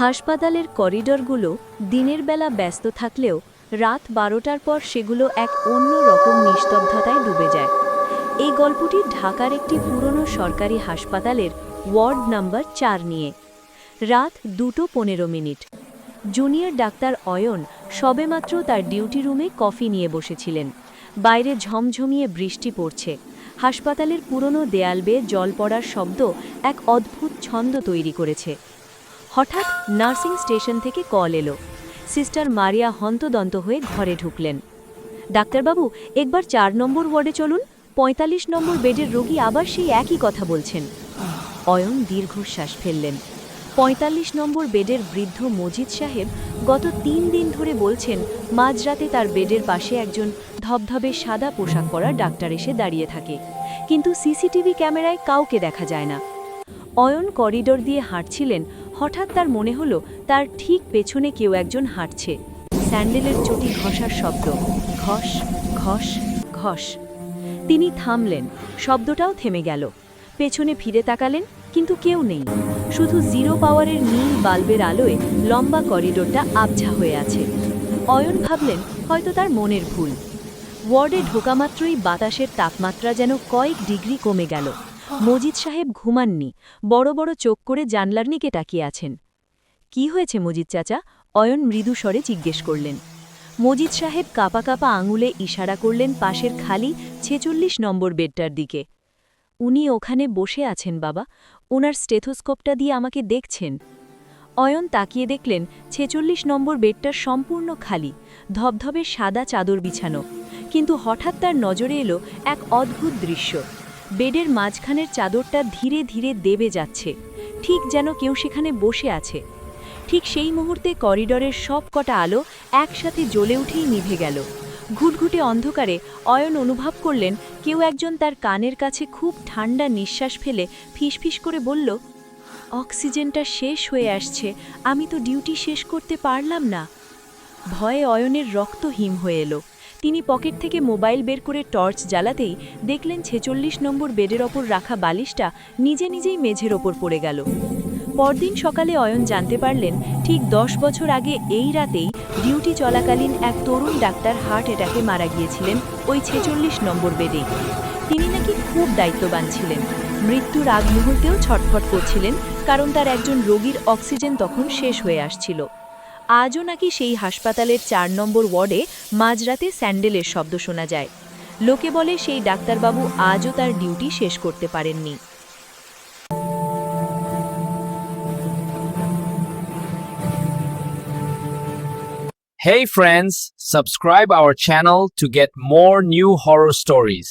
হাসপাতালের করিডরগুলো দিনের বেলা ব্যস্ত থাকলেও রাত 12টার পর সেগুলো এক অন্য রকম নিস্তব্ধতায় ডুবে যায়। এই গল্পটি ঢাকার একটি পুরনো সরকারি হাসপাতালের ওয়ার্ড নাম্বার 4 নিয়ে। রাত 2:15। জুনিয়র ডাক্তার অয়ন সবেমাত্র তার ডিউটি রুমে কফি নিয়ে বসেছিলেন। বাইরে ঝমঝমিয়ে বৃষ্টি পড়ছে। হাসপাতালের পুরনো দেয়াল বেয়ে জল পড়ার শব্দ এক অদ্ভুত ছন্দ তৈরি করেছে। হঠাৎ নার্সিং স্টেশন থেকে কল এলো। সিস্টার মারিয়া হন্তদন্ত হয়ে ঘরে ঢুকলেন। ডাক্তারবাবু, একবার 4 নম্বর ওয়ার্ডে চলুন, 45 নম্বর বেডের রোগী আবার সেই একই কথা বলছেন। অয়ন দীর্ঘশ্বাস ফেললেন। 45 নম্বর বেডের বৃদ্ধ মজিদ সাহেব গত 3 দিন ধরে বলছেন মাঝরাতে তার বেডের পাশে একজন ধবধবে সাদা পোশাক পরা ডাক্তার এসে দাঁড়িয়ে থাকে, কিন্তু সিসিটিভি ক্যামেরায় কাউকে দেখা যায় না। অয়ন করিডোর দিয়ে হাঁটছিলেন, হঠাৎ তার মনে হলো তার ঠিক পেছনে কেউ একজন হাঁটছে। স্যান্ডেলের চটি ঘষার শব্দ, ঘষ ঘষ ঘষ। তিনি থামলেন, শব্দটাও থেমে গেল। পেছনে ফিরে তাকালেন, কিন্তু কেউ নেই। শুধু জিরো পাওয়ারের নীল বাল্বের আলোয় লম্বা করিডোরটা আবঝা হয়ে আছে। অয়ন ভাবলেন হয়তো তার মনের ভুল। ওয়ার্ডে ঢোকামাত্রই বাতাসের তাপমাত্রা যেন কয়েক ডিগ্রি কমে গেল। মজিদ সাহেব ঘুমাননি, বড় বড় চোখ করে জানলার নিকে তাকিয়ে আছেন। কি হয়েছে মজিদ চাচা? অয়ন মৃদু স্বরে জিজ্ঞেস করলেন। মজিদ সাহেব কাঁপা কাঁপা আঙুলে ইশারা করলেন পাশের খালি 46 নম্বর বেডটার দিকে। উনি ওখানে বসে আছেন বাবা, ওনার স্টেথোস্কোপটা দিয়ে আমাকে দেখছেন। অয়ন তাকিয়ে দেখলেন 46 নম্বর বেডটা সম্পূর্ণ খালি, ধবধবে সাদা চাদর বিছানো। কিন্তু হঠাৎ তার নজরে এলো এক অদ্ভুত দৃশ্য। বেডের মাঝখানের চাদরটা ধীরে ধীরে দেবে যাচ্ছে, ঠিক যেন কেউ সেখানে বসে আছে। ঠিক সেই মুহূর্তে করিডরের সব কটা আলো একসাথে জ্বলে উঠেই নিভে গেল। ঘুটঘুটে অন্ধকারে অয়ন অনুভব করলেন কেউ একজন তার কানের কাছে খুব ঠান্ডা নিঃশ্বাস ফেলে ফিসফিস করে বলল, অক্সিজেনটা শেষ হয়ে আসছে, আমি তো ডিউটি শেষ করতে পারলাম না। ভয়ে অয়নের রক্ত হিম হয়ে এলো। তিনি পকেট থেকে মোবাইল বের করে টর্চ জ্বালাতেই দেখলেন 46 নম্বর বেডের ওপর রাখা বালিশটা নিজে নিজেই মেঝের ওপর পড়ে গেল। পরদিন সকালে অয়ন জানতে পারলেন ঠিক 10 বছর আগে এই রাতেই ডিউটি চলাকালীন এক তরুণ ডাক্তার হার্ট অ্যাটাকে মারা গিয়েছিলেন ওই 46 নম্বর বেডেই। তিনি নাকি খুব দায়িত্ববান ছিলেন, মৃত্যুর আগ মুহূর্তেও ছটফট করছিলেন, কারণ তার একজন রোগীর অক্সিজেন তখন শেষ হয়ে আসছিল। আজও নাকি সেই হাসপাতালের 4 নম্বর ওয়ার্ডে মাঝরাতে স্যান্ডেলের শব্দ শোনা যায়। লোকে বলে সেই ডাক্তারবাবু আজও তার ডিউটি শেষ করতে পারেননি। Hey friends, subscribe our channel to get more new horror stories.